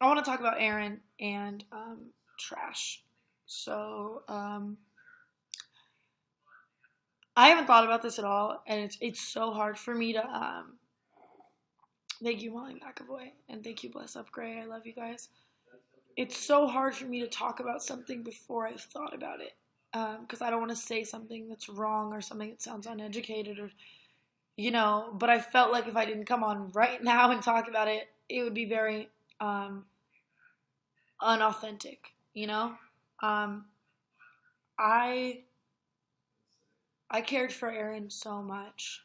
I want to talk about Aaron and trash. So I haven't thought about this at all, and it's so hard for me to thank you, Molly McAvoy, and thank you, Bless Up Gray. I love you guys. It's so hard for me to talk about something before I've thought about it, because I don't want to say something that's wrong or something that sounds uneducated or But I felt like if I didn't come on right now and talk about it, it would be very unauthentic. You know, um, I I cared for Aaron so much.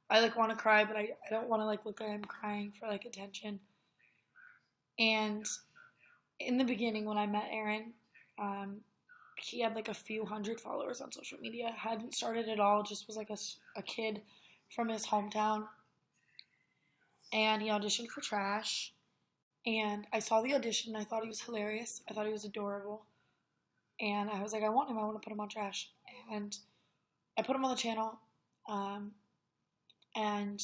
I like want to cry, but I don't want to like look like I'm crying for like attention. And in the beginning, when I met Aaron, um, he had like a few hundred followers on social media. Hadn't started at all. Just was like a kid from his hometown, and he auditioned for Trash. And I saw the audition. And I thought he was hilarious. I thought he was adorable. And I was like, I want him. I want to put him on Trash. And I put him on the channel. Um, and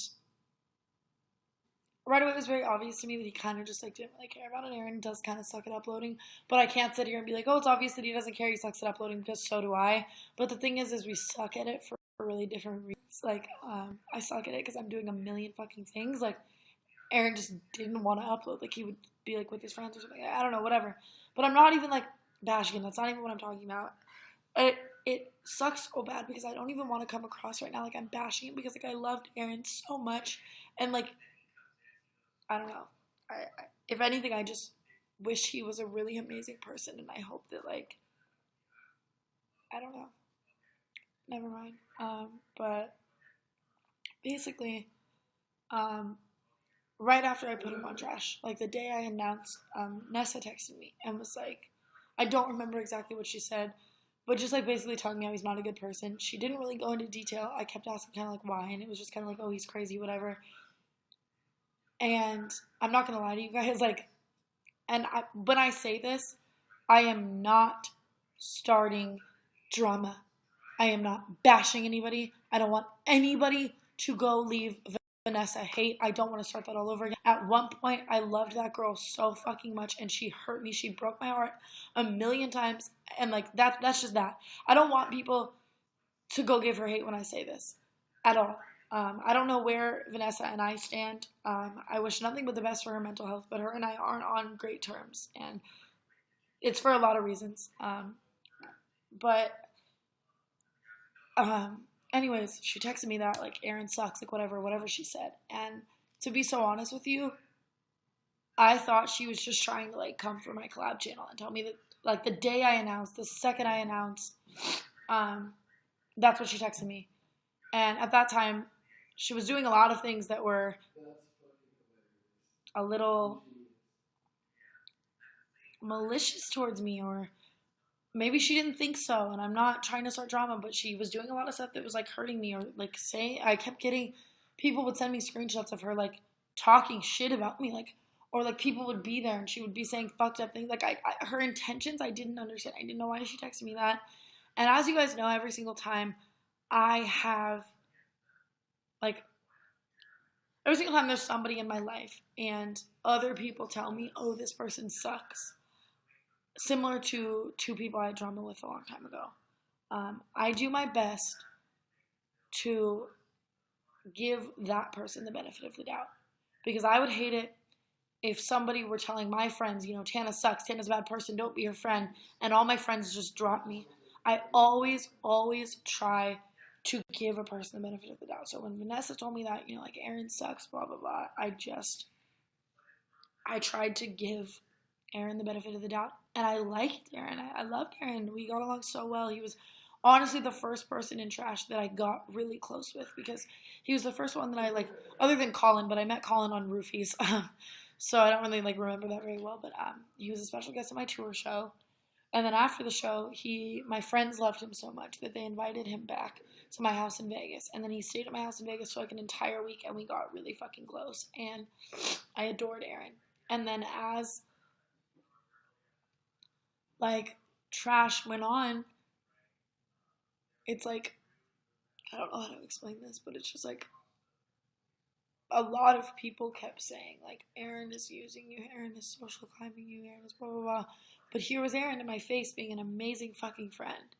right away it was very obvious to me that he kind of just like didn't really care about it. Aaron does kind of suck at uploading, but I can't sit here and be like, oh, it's obvious that he doesn't care. He sucks at uploading because so do I. But the thing is we suck at it for really different reasons. Like, I suck at it because I'm doing a million fucking things. Like, Aaron just didn't want to upload. Like, he would be like with his friends or something. I don't know, whatever. But I'm not even like bashing him. That's not even what I'm talking about. It sucks so bad because I don't even want to come across right now like I'm bashing him because like I loved Aaron so much and like I don't know. If anything, I just wish he was a really amazing person, and I hope that like I don't know. Never mind. But basically, um, right after I put him on Trash, like the day I announced, Nessa texted me and was like, I don't remember exactly what she said, but just like basically telling me how he's not a good person. She didn't really go into detail. I kept asking kind of like why, and it was just kind of like, oh, he's crazy, whatever. And I'm not gonna lie to you guys, like, when I say this, I am not starting drama. I am not bashing anybody. I don't want anybody to go leave Vanessa hate. I don't want to start that all over again. At one point, I loved that girl so fucking much, and she hurt me. She broke my heart a million times, and like that's just that. I don't want people to go give her hate when I say this at all. I don't know where Vanessa and I stand. I wish nothing but the best for her mental health, but her and I aren't on great terms, and it's for a lot of reasons. But anyways, she texted me that like Aaron sucks, like whatever she said. And to be so honest with you, I thought she was just trying to like come for my collab channel and tell me that like the day I announced, the second I announced, that's what she texted me. And at that time, she was doing a lot of things that were a little malicious towards me, or maybe she didn't think so. And I'm not trying to start drama, but she was doing a lot of stuff that was like hurting me, or like saying, I kept getting, people would send me screenshots of her like talking shit about me, like, or like people would be there and she would be saying fucked up things. Like her intentions, I didn't understand. I didn't know why she texted me that. And as you guys know, every single time I have like every single time there's somebody in my life and other people tell me, oh, this person sucks, similar to two people I had drama with a long time ago, I do my best to give that person the benefit of the doubt. Because I would hate it if somebody were telling my friends, Tana sucks, Tana's a bad person, don't be her friend, and all my friends just drop me. I always try to give a person the benefit of the doubt. So when Vanessa told me that, like Aaron sucks, blah, blah, blah, I tried to give Aaron the benefit of the doubt. And I liked Aaron. I loved Aaron. We got along so well. He was honestly the first person in Trash that I got really close with because he was the first one that I like, other than Colin, but I met Colin on Roofies. So I don't really like remember that very well, but he was a special guest at my tour show. And then after the show, my friends loved him so much that they invited him back to my house in Vegas. And then he stayed at my house in Vegas for like an entire week, and we got really fucking close. And I adored Aaron. And then as like Trash went on, it's like, I don't know how to explain this, but it's just like a lot of people kept saying, like, Aaron is using you, Aaron is social climbing you, Aaron is blah, blah, blah. But here was Aaron in my face being an amazing fucking friend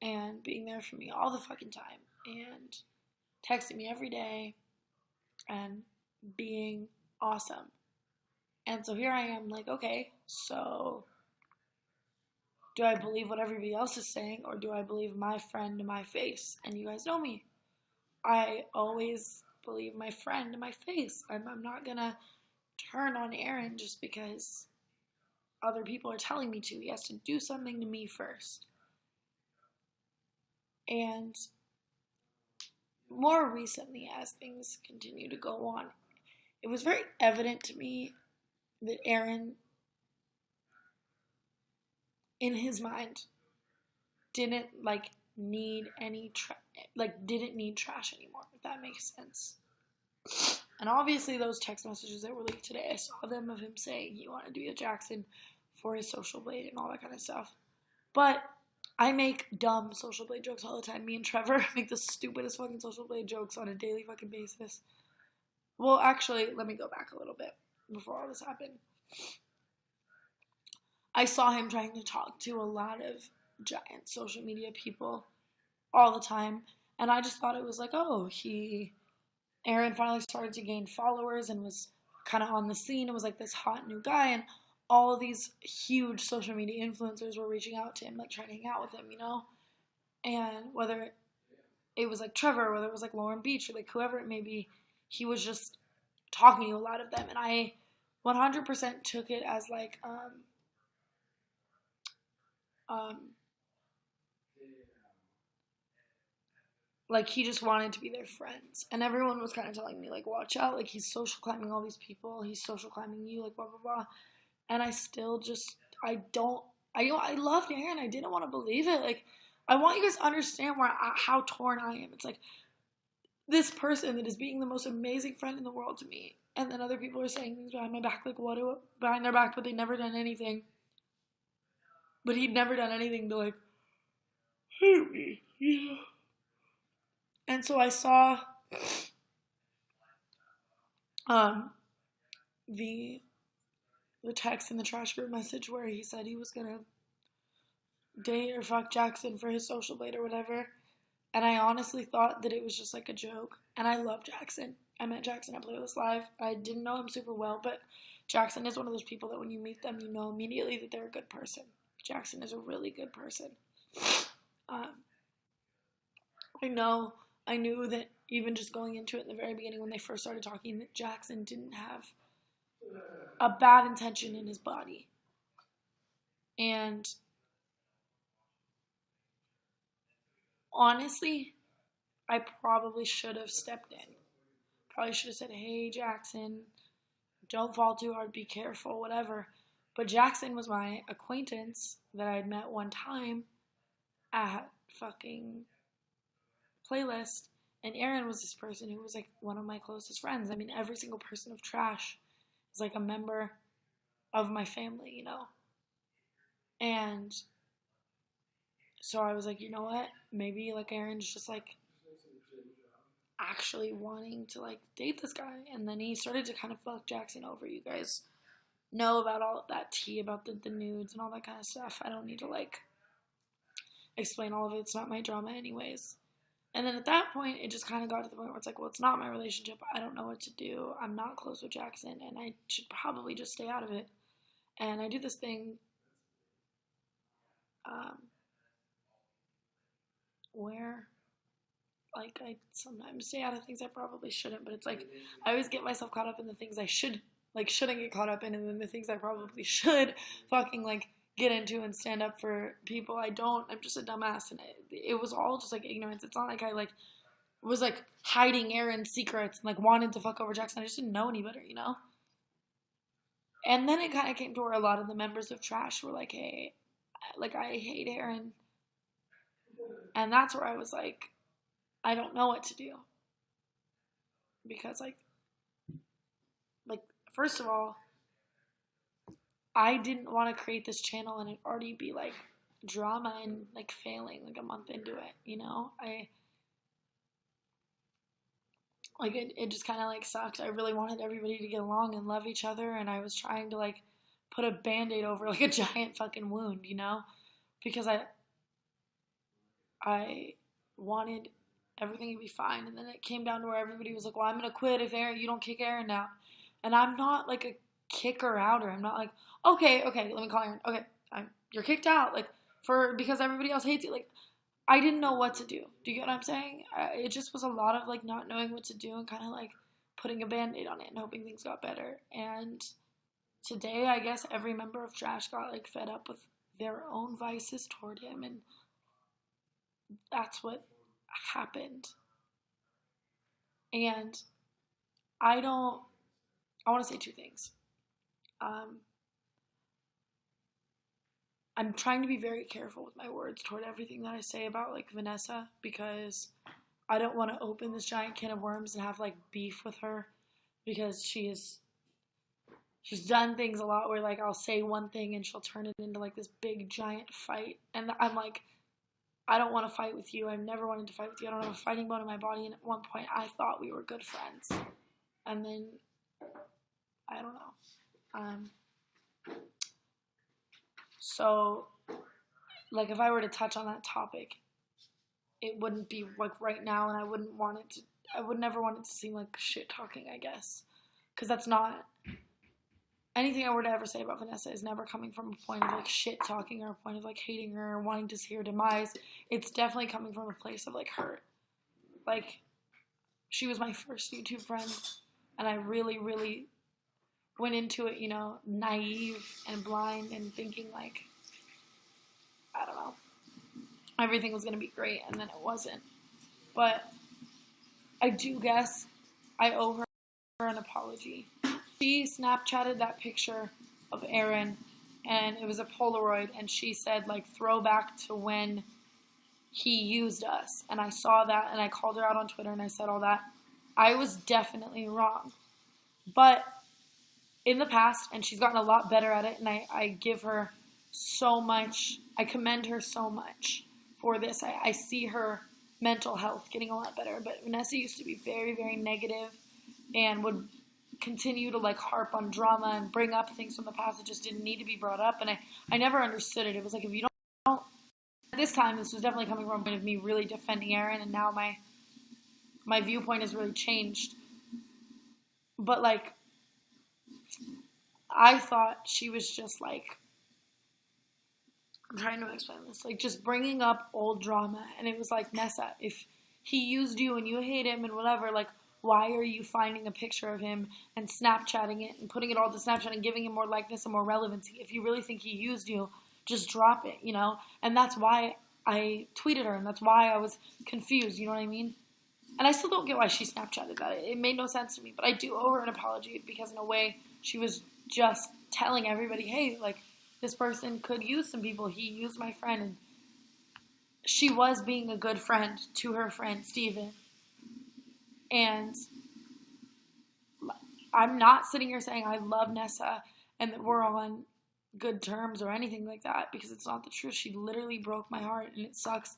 and being there for me all the fucking time and texting me every day and being awesome. And so here I am, like, okay, so do I believe what everybody else is saying, or do I believe my friend to my face? And you guys know me. I always believe my friend to my face. I'm not gonna turn on Aaron just because other people are telling me to. He has to do something to me first. And more recently, as things continue to go on, it was very evident to me that Aaron, in his mind, didn't need didn't need trash anymore, if that makes sense. And obviously those text messages that were leaked today, I saw them of him saying he wanted to be a Jackson for his social blade and all that kind of stuff. But I make dumb social blade jokes all the time. Me and Trevor make the stupidest fucking social blade jokes on a daily fucking basis. Well, actually, let me go back a little bit before all this happened. I saw him trying to talk to a lot of giant social media people all the time, and I just thought it was like, oh, Aaron finally started to gain followers and was kind of on the scene and was like this hot new guy, and all of these huge social media influencers were reaching out to him, like trying to hang out with him, you know? And whether it was like Trevor, whether it was like Lauren Beach, or like whoever it may be, he was just talking to a lot of them, and I 100% took it as like, like he just wanted to be their friends. And everyone was kind of telling me, like, watch out, like he's social climbing all these people, he's social climbing you, like blah blah blah. And I still just, I loved Aaron. I didn't want to believe it. Like, I want you guys to understand how torn I am. It's like, this person that is being the most amazing friend in the world to me, and then other people are saying things behind my back, like behind their back, but they'd never done anything. But he'd never done anything to, like, hurt me, you know? And so I saw the text in the trash group message where he said he was gonna date or fuck Jackson for his social blade or whatever. And I honestly thought that it was just like a joke. And I love Jackson. I met Jackson at Playlist Live. I didn't know him super well, but Jackson is one of those people that when you meet them, you know immediately that they're a good person. Jackson is a really good person. I knew that even just going into it in the very beginning when they first started talking, that Jackson didn't have a bad intention in his body. And honestly, I probably should have stepped in. Probably should have said, hey, Jackson, don't fall too hard, be careful, whatever. But Jackson was my acquaintance that I had met one time at fucking Playlist, and Aaron was this person who was like one of my closest friends. I mean, every single person of Trash is like a member of my family, you know? And so I was like, you know what? Maybe like Aaron's just like actually wanting to like date this guy. And then he started to kind of fuck Jackson over. You guys know about all of that tea about the nudes and all that kind of stuff. I don't need to like explain all of it. It's not my drama anyways. And then at that point, it just kind of got to the point where it's like, well, it's not my relationship. I don't know what to do. I'm not close with Jackson, and I should probably just stay out of it. And I do this thing where, like, I sometimes stay out of things I probably shouldn't, but it's like, I always get myself caught up in the things I shouldn't get caught up in, and then the things I probably should fucking, like, get into and stand up for people. I'm just a dumbass, and it was all just like ignorance. It's not like I like was like hiding Aaron's secrets and like wanted to fuck over Jackson. I just didn't know any better, you know? And then it kind of came to where a lot of the members of Trash were like, hey, like, I hate Aaron. And that's where I was like, I don't know what to do. Because like first of all, I didn't want to create this channel and it already be like drama and like failing like a month into it, you know? like it just kind of like sucked. I really wanted everybody to get along and love each other, and I was trying to like put a band-aid over like a giant fucking wound, you know? Because I wanted everything to be fine, and then it came down to where everybody was like, well, I'm gonna quit if Aaron, you don't kick Aaron out. And I'm not like a kicker outer. I'm not like, okay, let me call Aaron. Okay, you're kicked out, like, because everybody else hates you. Like, I didn't know what to do. Do you get what I'm saying? It just was a lot of like not knowing what to do and kind of like putting a band-aid on it and hoping things got better. And today, I guess every member of Trash got like fed up with their own vices toward him, and that's what happened. And I want to say two things. I'm trying to be very careful with my words toward everything that I say about like Vanessa, because I don't want to open this giant can of worms and have like beef with her, because she's done things a lot where like I'll say one thing and she'll turn it into like this big giant fight, and I'm like, I don't want to fight with you. I've never wanted to fight with you. I don't have a fighting bone in my body, and at one point I thought we were good friends, and then I don't know. So, like, if I were to touch on that topic, it wouldn't be, like, right now, and I would never want it to seem like shit talking, I guess. Because that's not, anything I were to ever say about Vanessa is never coming from a point of, like, shit talking or a point of, like, hating her or wanting to see her demise. It's definitely coming from a place of, like, hurt. Like, she was my first YouTube friend, and I really, really went into it, you know, naive and blind and thinking like, I don't know, everything was going to be great, and then it wasn't. But I do guess I owe her an apology. She Snapchatted that picture of Aaron, and it was a Polaroid, and she said like throwback to when he used us, and I saw that, and I called her out on Twitter, and I said all that. I was definitely wrong, but in the past, and she's gotten a lot better at it, and I give her so much, I commend her so much for this. I see her mental health getting a lot better, but Vanessa used to be very, very negative and would continue to like harp on drama and bring up things from the past that just didn't need to be brought up, and I never understood it. It was like, if you don't at this time, this was definitely coming from a point of me really defending Aaron, and now my viewpoint has really changed. But like, I thought she was just like, I'm trying to explain this, like just bringing up old drama, and it was like, Nessa, if he used you and you hate him and whatever, like, why are you finding a picture of him and Snapchatting it and putting it all to Snapchat and giving him more likeness and more relevancy? If you really think he used you, just drop it, you know? And that's why I tweeted her, and that's why I was confused, you know what I mean? And I still don't get why she Snapchatted that. It made no sense to me, but I do owe her an apology, because in a way, she was just telling everybody, hey, like, this person could use some people. He used my friend, and she was being a good friend to her friend, Steven. And I'm not sitting here saying I love Nessa and that we're on good terms or anything like that, because it's not the truth. She literally broke my heart, and it sucks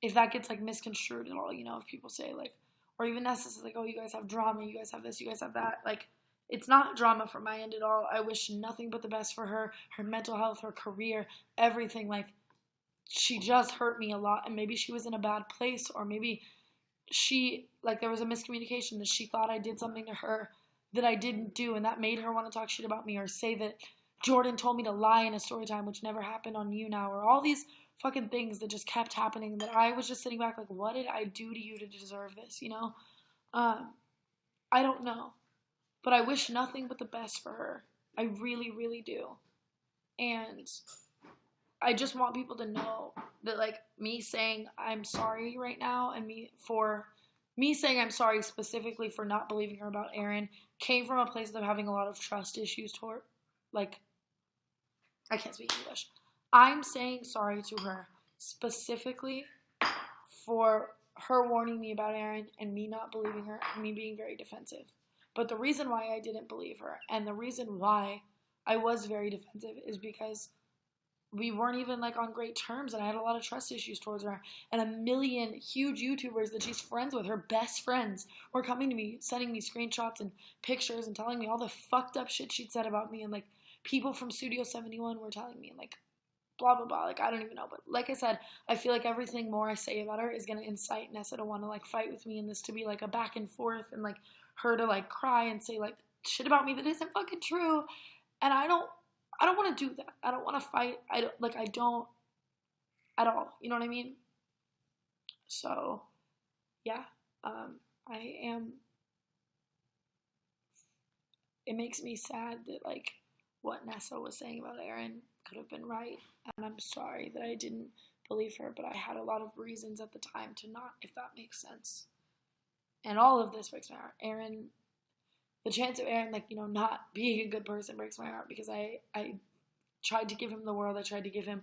if that gets, like, misconstrued at all, you know, if people say, like, or even Nessa says, like, oh, you guys have drama, you guys have this, you guys have that. Like, it's not drama from my end at all. I wish nothing but the best for her, her mental health, her career, everything. Like, she just hurt me a lot, and maybe she was in a bad place, or maybe she, like, there was a miscommunication that she thought I did something to her that I didn't do, and that made her want to talk shit about me, or say that Jordan told me to lie in a story time, which never happened on Younow, or all these fucking things that just kept happening, that I was just sitting back like, what did I do to you to deserve this, you know? I don't know. But I wish nothing but the best for her. I really, really do. And I just want people to know that, like, me saying I'm sorry right now, and me saying I'm sorry specifically for not believing her about Aaron, came from a place of having a lot of trust issues toward, like, I can't speak English. I'm saying sorry to her specifically for her warning me about Aaron and me not believing her and me being very defensive. But the reason why I didn't believe her, and the reason why I was very defensive, is because we weren't even like on great terms, and I had a lot of trust issues towards her. And a million huge YouTubers that she's friends with, her best friends, were coming to me, sending me screenshots and pictures and telling me all the fucked up shit she'd said about me. And like people from Studio 71 were telling me, like, blah blah blah. Like, I don't even know. But like I said, I feel like everything more I say about her is gonna incite Nessa to want to like fight with me, and this to be like a back and forth, and like her to like cry and say like shit about me that isn't fucking true. And I don't want to do that. I don't want to fight. I don't at all. You know what I mean? So, yeah. I am. It makes me sad that like what Nessa was saying about Aaron could have been right, and I'm sorry that I didn't believe her. But I had a lot of reasons at the time to not, if that makes sense. And all of this breaks my heart. Aaron, the chance of Aaron, like, not being a good person breaks my heart, because I tried to give him the world. I tried to give him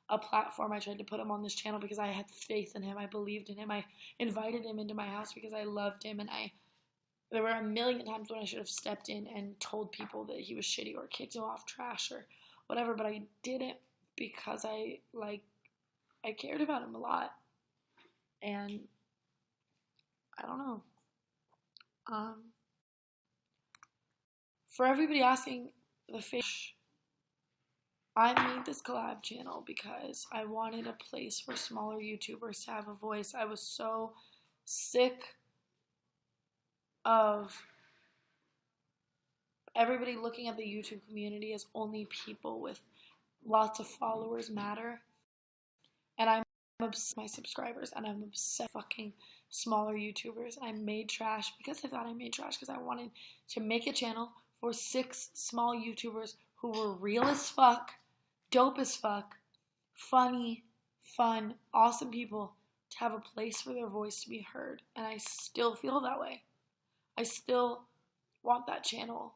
a platform. I tried to put him on this channel because I had faith in him. I believed in him. I invited him into my house because I loved him, and there were a million times when I should have stepped in and told people that he was shitty or kicked him off trash or whatever, but I didn't, because I cared about him a lot. And I don't know. For everybody asking the fish, I made this collab channel because I wanted a place for smaller YouTubers to have a voice. I was so sick of everybody looking at the YouTube community as only people with lots of followers matter. And I'm obsessed with my subscribers, and I'm obsessed with fucking smaller YouTubers. I made trash because I thought I made trash, because I wanted to make a channel for 6 small YouTubers who were real as fuck, dope as fuck, funny, fun, awesome people, to have a place for their voice to be heard. And I still feel that way. I still want that channel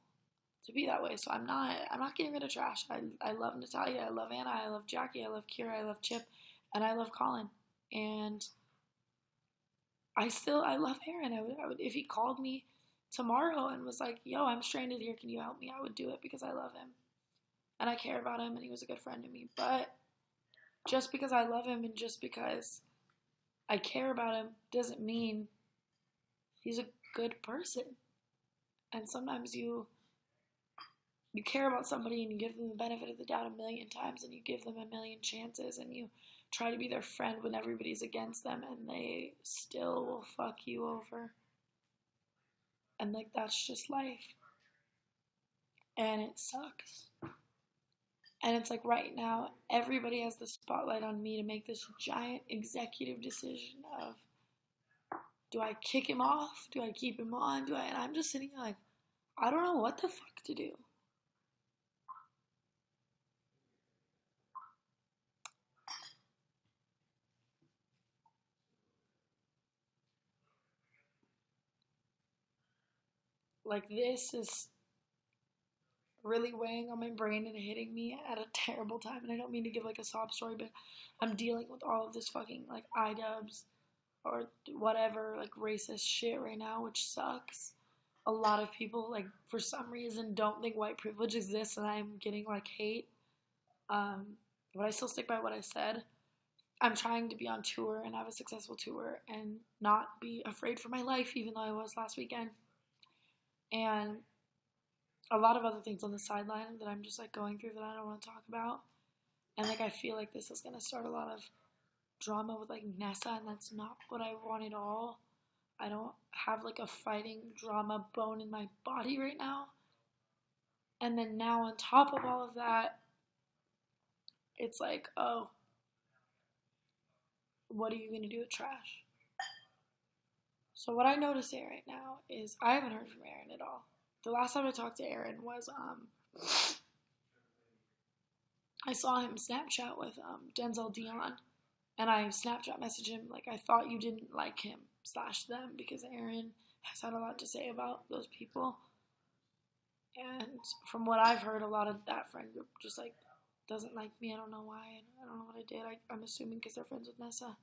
to be that way. So I'm not getting rid of trash. I love Natalia, I love Anna, I love Jackie, I love Kira, I love Chip, and I love Colin. And I love Aaron. I would if he called me tomorrow and was like, yo, I'm stranded here, can you help me? I would do it, because I love him. And I care about him, and he was a good friend to me. But just because I love him and just because I care about him doesn't mean he's a good person. And sometimes you care about somebody and you give them the benefit of the doubt a million times, and you give them a million chances, and you try to be their friend when everybody's against them, and they still will fuck you over. And like, that's just life. And it sucks. And it's like right now, everybody has the spotlight on me to make this giant executive decision of, do I kick him off? Do I keep him on? And I'm just sitting here like, I don't know what the fuck to do. Like, this is really weighing on my brain and hitting me at a terrible time. And I don't mean to give like a sob story, but I'm dealing with all of this fucking like iDubbbz or whatever, like racist shit right now, which sucks. A lot of people, like, for some reason don't think white privilege exists, and I'm getting like hate. But I still stick by what I said. I'm trying to be on tour and have a successful tour and not be afraid for my life, even though I was last weekend. And a lot of other things on the sideline that I'm just like going through that I don't want to talk about. And like, I feel like this is gonna start a lot of drama with like Nessa, and that's not what I want at all. I don't have like a fighting drama bone in my body right now. And then now on top of all of that, it's like, oh, what are you gonna do with trash? So what I notice here right now is I haven't heard from Aaron at all. The last time I talked to Aaron was, I saw him Snapchat with Denzel Dion, and I Snapchat messaged him like, I thought you didn't like him / them, because Aaron has had a lot to say about those people. And from what I've heard, a lot of that friend group just like doesn't like me. I don't know why. I don't know what I did. I'm assuming because they're friends with Nessa.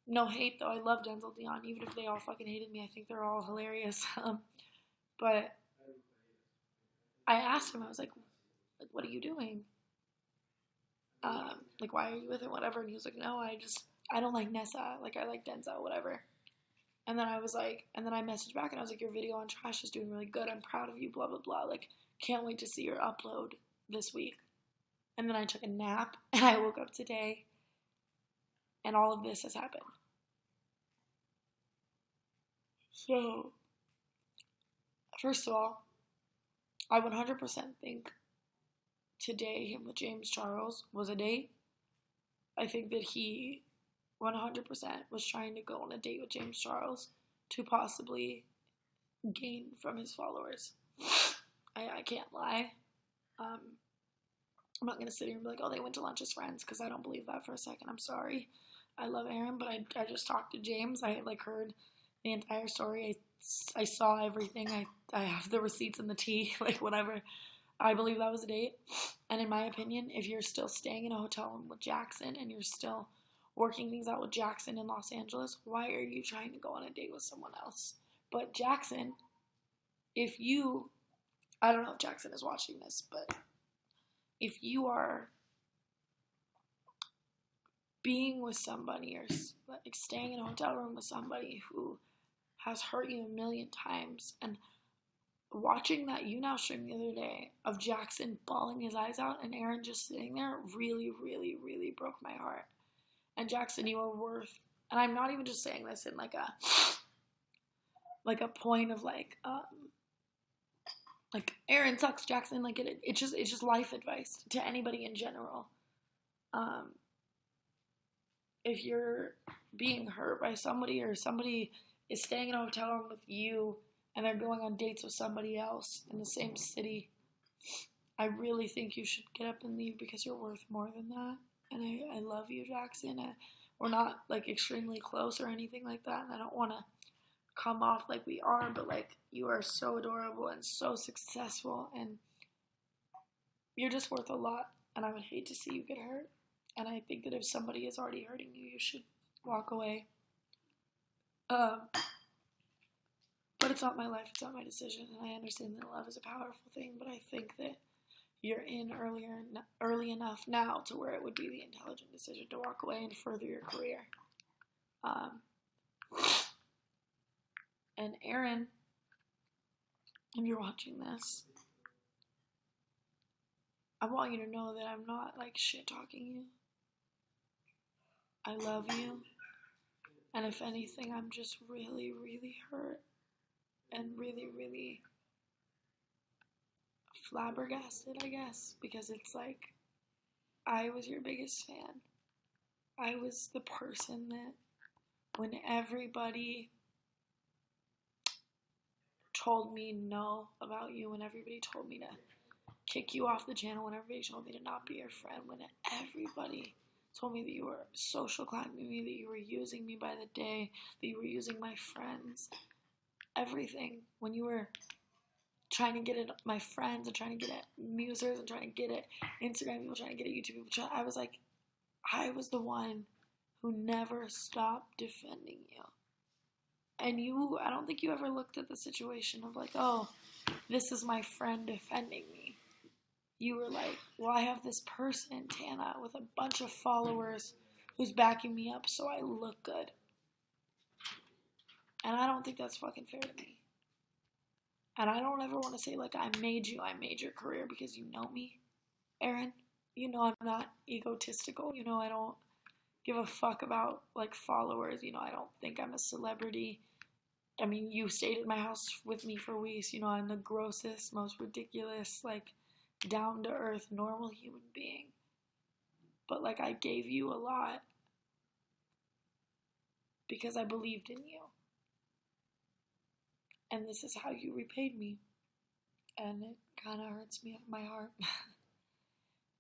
No hate though. I love Denzel Dion. Even if they all fucking hated me, I think they're all hilarious. But I asked him, I was like, what are you doing? like, why are you with him, whatever, and he was like, no, I don't like Nessa, like, I like Denzel, whatever. And then I was like, and then I messaged back and I was like, your video on trash is doing really good, I'm proud of you, blah, blah, blah, like, can't wait to see your upload this week. And then I took a nap, and I woke up today, and all of this has happened. So, first of all, I 100% think today him with James Charles was a date. I think that he 100% was trying to go on a date with James Charles to possibly gain from his followers. I can't lie. I'm not going to sit here and be like, oh, they went to lunch as friends, because I don't believe that for a second. I'm sorry. I love Aaron, but I just talked to James. I, like, heard the entire story. I saw everything. I have the receipts and the tea, like, whatever. I believe that was a date. And in my opinion, if you're still staying in a hotel room with Jackson and you're still working things out with Jackson in Los Angeles, why are you trying to go on a date with someone else? But Jackson, if you, I don't know if Jackson is watching this, but if you are being with somebody or like staying in a hotel room with somebody who has hurt you a million times, and watching that Younow stream the other day of Jackson bawling his eyes out and Aaron just sitting there really, really, really broke my heart. And Jackson, you are worth, and I'm not even just saying this in like a point of like Aaron sucks, Jackson, like it's just life advice to anybody in general. If you're being hurt by somebody, or somebody is staying in a hotel room with you and they're going on dates with somebody else in the same city, I really think you should get up and leave, because you're worth more than that. And I love you, Jackson. We're not like extremely close or anything like that, and I don't want to come off like we are, but like, you are so adorable and so successful, and you're just worth a lot, and I would hate to see you get hurt. And I think that if somebody is already hurting you, you should walk away. But it's not my life, it's not my decision, and I understand that love is a powerful thing, but I think that you're in early enough now to where it would be the intelligent decision to walk away and further your career. And Aaron, if you're watching this, I want you to know that I'm not like shit talking you. I love you. And if anything, I'm just really, really hurt and really, really flabbergasted, I guess, because it's like, I was your biggest fan. I was the person that when everybody told me no about you, when everybody told me to kick you off the channel, when everybody told me to not be your friend, when everybody told me that you were social climbing me, that you were using me by the day, that you were using my friends, everything, when you were trying to get at my friends and trying to get at musers and trying to get at Instagram people, trying to get at YouTube people, I was like, I was the one who never stopped defending you. And you, I don't think you ever looked at the situation of like, oh, this is my friend defending me. You were like, well, I have this person, Tana, with a bunch of followers who's backing me up so I look good. And I don't think that's fucking fair to me. And I don't ever want to say, like, I made your career, because you know me, Aaron. You know I'm not egotistical. You know I don't give a fuck about, like, followers. You know I don't think I'm a celebrity. I mean, you stayed at my house with me for weeks. You know I'm the grossest, most ridiculous, like, down-to-earth, normal human being. But, like, I gave you a lot because I believed in you. And this is how you repaid me. And it kind of hurts me at my heart.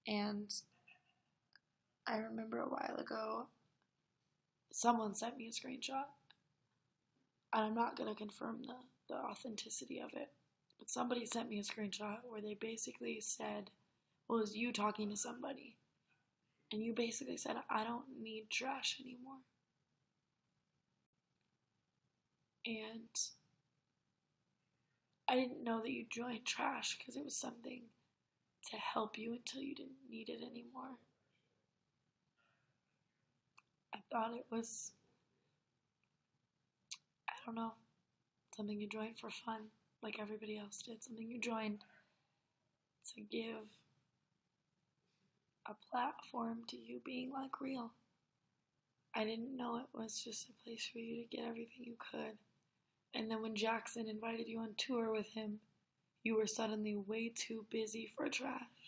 And I remember a while ago, someone sent me a screenshot. And I'm not going to confirm the authenticity of it. But somebody sent me a screenshot where they basically said, well, it was you talking to somebody. And you basically said, I don't need trash anymore. And I didn't know that you joined trash because it was something to help you until you didn't need it anymore. I thought it was, I don't know, something you joined for fun, like everybody else did. Something you joined to give a platform to you being like real. I didn't know it was just a place for you to get everything you could. And then when Jackson invited you on tour with him, you were suddenly way too busy for trash.